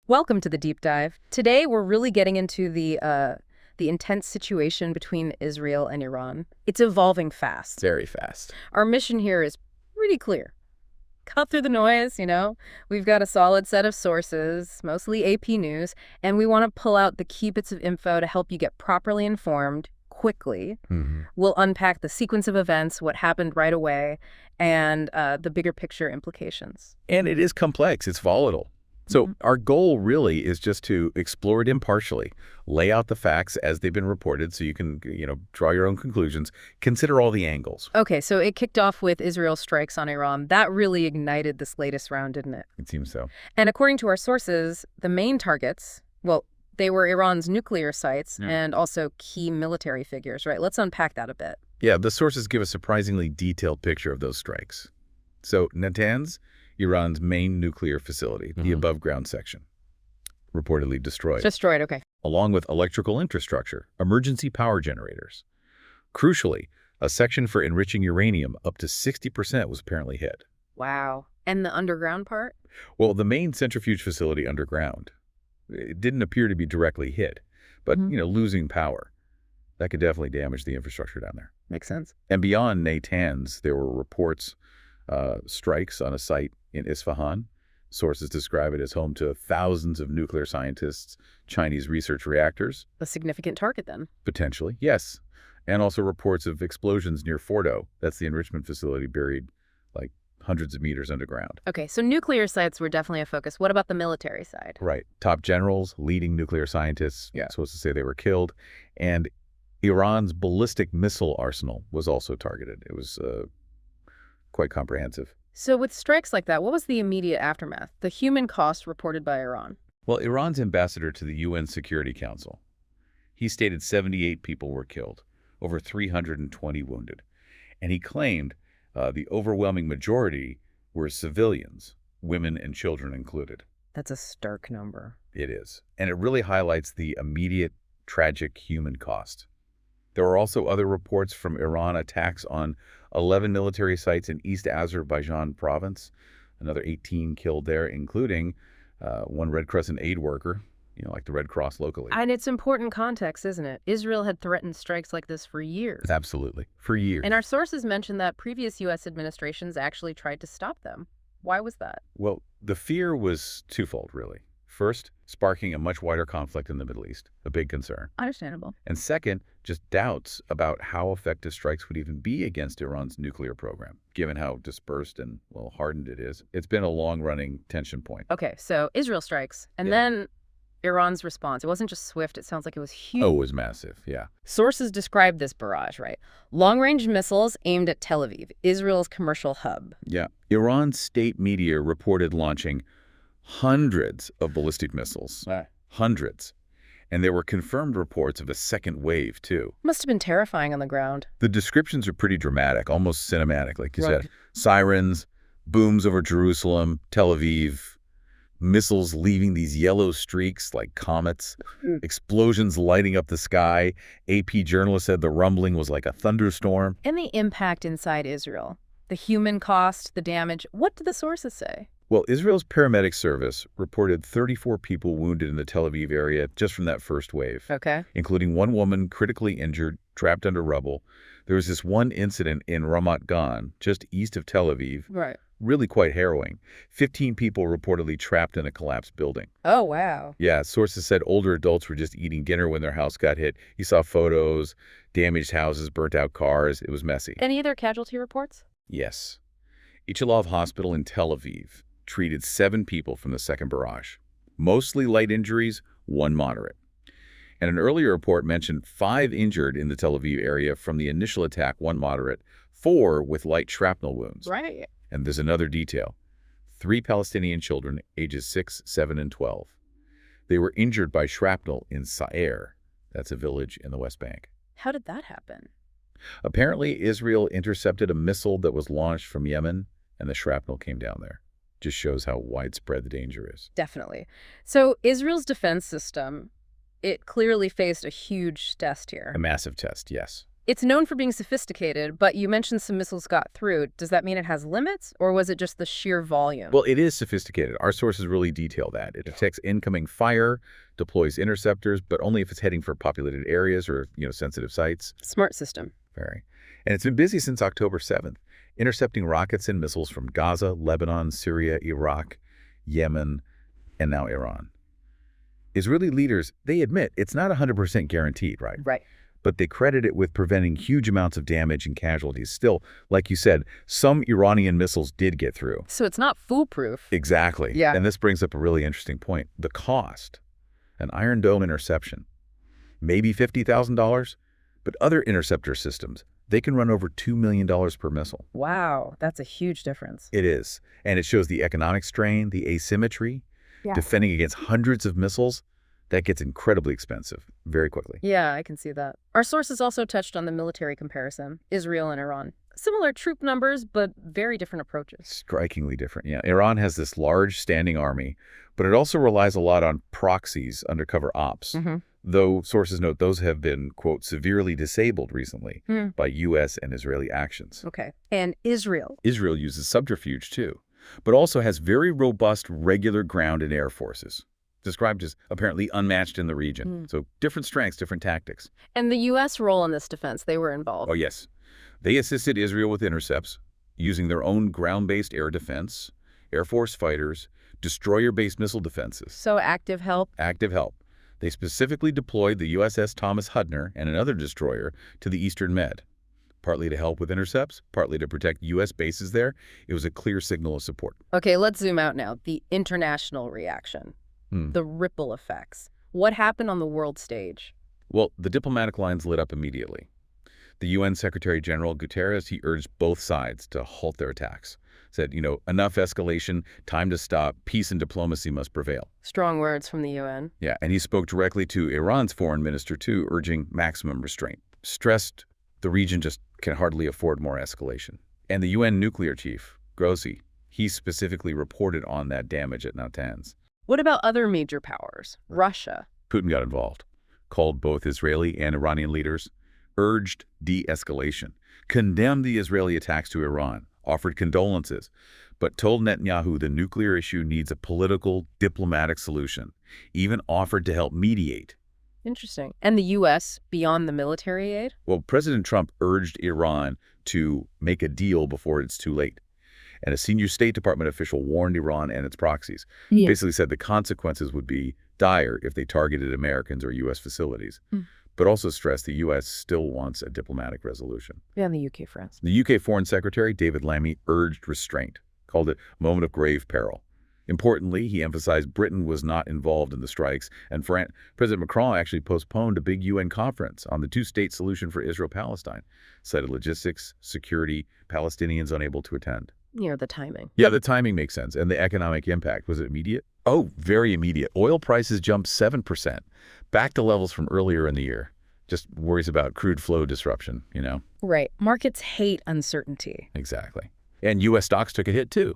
Welcome to the deep dive. Today we're really getting into the intense situation between Israel and Iran. It's evolving fast. Very fast. Our mission here is pretty clear. Cut through the noise, We've got a solid set of sources, mostly AP News, and we want to pull out the key bits of info to help you get properly informed quickly. We'll unpack the sequence of events, what happened right away, and the bigger picture implications. And it is complex. It's volatile. So our goal really is just to explore it impartially, lay out the facts as they've been reported so you can, draw your own conclusions, consider all the angles. Okay, so it kicked off with Israel's strikes on Iran. That really ignited this latest round, didn't it? It seems so. And according to our sources, the main targets, well, they were Iran's nuclear sites and also key military figures, right? Let's unpack that a bit. Yeah, the sources give a surprisingly detailed picture of those strikes. So Natanz, Iran's main nuclear facility, the above-ground section, reportedly destroyed. Destroyed, okay. Along with electrical infrastructure, emergency power generators. Crucially, a section for enriching uranium up to 60% was apparently hit. Wow. And the underground part? Well, the main centrifuge facility underground, it didn't appear to be directly hit, but, losing power, that could definitely damage the infrastructure down there. Makes sense. And beyond Natanz, there were reports strikes on a site in Isfahan. Sources describe it as home to thousands of nuclear scientists, Chinese research reactors. A significant target, then. Potentially, yes. And also reports of explosions near Fordo. That's the enrichment facility buried like hundreds of meters underground. Okay, so nuclear sites were definitely a focus. What about the military side? Right. Top generals, leading nuclear scientists, supposed to say they were killed. And Iran's ballistic missile arsenal was also targeted. It was quite comprehensive. So with strikes like that, what was the immediate aftermath, the human cost reported by Iran? Well, Iran's ambassador to the UN Security Council, he stated 78 people were killed, over 320 wounded. And he claimed the overwhelming majority were civilians, women and children included. That's a stark number. It is. And it really highlights the immediate, tragic human cost. There were also other reports from Iran attacks on 11 military sites in East Azerbaijan province, another 18 killed there, including one Red Crescent aid worker, like the Red Cross locally. And it's important context, isn't it? Israel had threatened strikes like this for years. Absolutely, for years. And our sources mentioned that previous U.S. administrations actually tried to stop them. Why was that? Well, the fear was twofold, really. First, sparking a much wider conflict in the Middle East, a big concern. Understandable. And second, just doubts about how effective strikes would even be against Iran's nuclear program, given how dispersed and, hardened it is. It's been a long-running tension point. Okay, so Israel strikes, and then Iran's response. It wasn't just swift, it sounds like it was huge. Oh, it was massive, yeah. Sources describe this barrage, right? Long-range missiles aimed at Tel Aviv, Israel's commercial hub. Yeah. Iran's state media reported launching hundreds of ballistic missiles. Hundreds. And there were confirmed reports of a second wave, too. Must have been terrifying on the ground. The descriptions are pretty dramatic, almost cinematic, like you said. Sirens, booms over Jerusalem, Tel Aviv, missiles leaving these yellow streaks like comets, explosions lighting up the sky. AP journalists said the rumbling was like a thunderstorm. And the impact inside Israel, the human cost, the damage. What did the sources say? Well, Israel's paramedic service reported 34 people wounded in the Tel Aviv area just from that first wave. Okay. Including one woman critically injured, trapped under rubble. There was this one incident in Ramat Gan, just east of Tel Aviv. Right. Really quite harrowing. 15 people reportedly trapped in a collapsed building. Oh, wow. Yeah, sources said older adults were just eating dinner when their house got hit. You saw photos, damaged houses, burnt out cars. It was messy. Any other casualty reports? Yes. Ichilov Hospital in Tel Aviv treated 7 people from the second barrage. Mostly light injuries, 1 moderate. And an earlier report mentioned 5 injured in the Tel Aviv area from the initial attack, 1 moderate, 4 with light shrapnel wounds. Right. And there's another detail. 3 Palestinian children, ages 6, 7, and 12. They were injured by shrapnel in Sa'er. That's a village in the West Bank. How did that happen? Apparently, Israel intercepted a missile that was launched from Yemen, and the shrapnel came down there. Just shows how widespread the danger is. Definitely. So Israel's defense system, it clearly faced a huge test here. A massive test, yes. It's known for being sophisticated, but you mentioned some missiles got through. Does that mean it has limits, or was it just the sheer volume? Well, it is sophisticated. Our sources really detail that. It detects incoming fire, deploys interceptors, but only if it's heading for populated areas or, sensitive sites. Smart system. Very. And it's been busy since October 7th, intercepting rockets and missiles from Gaza, Lebanon, Syria, Iraq, Yemen, and now Iran. Israeli leaders, they admit it's not 100% guaranteed, right? Right. But they credit it with preventing huge amounts of damage and casualties. Still, like you said, some Iranian missiles did get through. So it's not foolproof. Exactly. Yeah. And this brings up a really interesting point. The cost. An Iron Dome interception, maybe $50,000, but other interceptor systems, they can run over $2 million per missile. Wow, that's a huge difference. It is. And it shows the economic strain, the asymmetry. Yeah. Defending against hundreds of missiles, that gets incredibly expensive very quickly. Yeah, I can see that. Our sources also touched on the military comparison, Israel and Iran. Similar troop numbers, but very different approaches. Strikingly different. Yeah, Iran has this large standing army, but it also relies a lot on proxies, undercover ops. Though sources note those have been, quote, severely disabled recently by U.S. and Israeli actions. Okay. And Israel? Israel uses subterfuge, too, but also has very robust regular ground and air forces, described as apparently unmatched in the region. So different strengths, different tactics. And the U.S. role in this defense, they were involved. Oh, yes. They assisted Israel with intercepts, using their own ground-based air defense, Air Force fighters, destroyer-based missile defenses. So active help? Active help. They specifically deployed the USS Thomas Hudner and another destroyer to the Eastern Med, partly to help with intercepts, partly to protect U.S. bases there. It was a clear signal of support. Okay, let's zoom out now. The international reaction, the ripple effects. What happened on the world stage? Well, the diplomatic lines lit up immediately. The UN Secretary General Guterres, he urged both sides to halt their attacks. Said, enough escalation, time to stop, peace and diplomacy must prevail. Strong words from the UN. Yeah, and he spoke directly to Iran's foreign minister, too, urging maximum restraint. Stressed the region just can hardly afford more escalation. And the UN nuclear chief, Grossi, he specifically reported on that damage at Natanz. What about other major powers? Russia. Putin got involved, called both Israeli and Iranian leaders, urged de-escalation, condemned the Israeli attacks to Iran, offered condolences, but told Netanyahu the nuclear issue needs a political, diplomatic solution, even offered to help mediate. Interesting. And the U.S. beyond the military aid? Well, President Trump urged Iran to make a deal before it's too late. And a senior State Department official warned Iran and its proxies, basically said the consequences would be dire if they targeted Americans or U.S. facilities, but also stressed the U.S. still wants a diplomatic resolution. Yeah, and the U.K., France. The U.K. Foreign Secretary, David Lammy, urged restraint, called it a moment of grave peril. Importantly, he emphasized Britain was not involved in the strikes, and President Macron actually postponed a big UN conference on the two-state solution for Israel-Palestine, cited logistics, security, Palestinians unable to attend. The timing. Yeah, the timing makes sense. And the economic impact, was it immediate? Oh, very immediate. Oil prices jumped 7%, back to levels from earlier in the year. Just worries about crude flow disruption, Right. Markets hate uncertainty. Exactly. And U.S. stocks took a hit, too.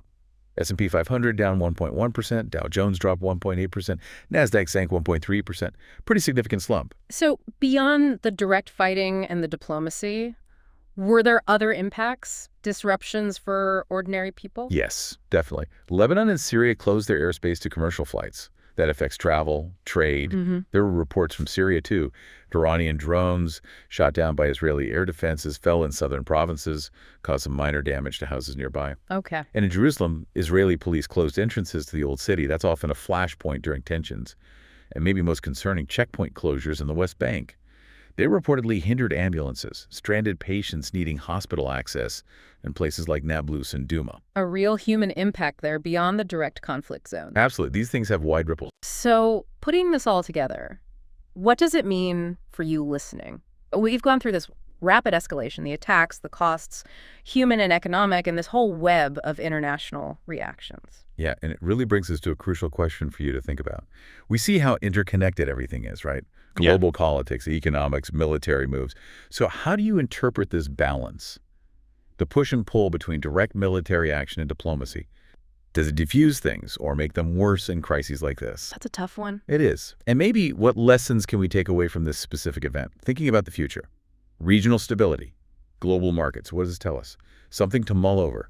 S&P 500 down 1.1%, Dow Jones dropped 1.8%, NASDAQ sank 1.3%. Pretty significant slump. So beyond the direct fighting and the diplomacy, were there other impacts, disruptions for ordinary people? Yes, definitely. Lebanon and Syria closed their airspace to commercial flights. That affects travel, trade. There were reports from Syria, too. Iranian drones shot down by Israeli air defenses fell in southern provinces, caused some minor damage to houses nearby. Okay. And in Jerusalem, Israeli police closed entrances to the Old City. That's often a flashpoint during tensions. And maybe most concerning, checkpoint closures in the West Bank. They reportedly hindered ambulances, stranded patients needing hospital access in places like Nablus and Douma. A real human impact there beyond the direct conflict zone. Absolutely. These things have wide ripples. So putting this all together, what does it mean for you listening? We've gone through this rapid escalation, the attacks, the costs, human and economic, and this whole web of international reactions. Yeah, and it really brings us to a crucial question for you to think about. We see how interconnected everything is, right? Global politics, economics, military moves. So how do you interpret this balance? The push and pull between direct military action and diplomacy. Does it diffuse things or make them worse in crises like this? That's a tough one. It is. And maybe what lessons can we take away from this specific event? Thinking about the future. Regional stability. Global markets. What does this tell us? Something to mull over.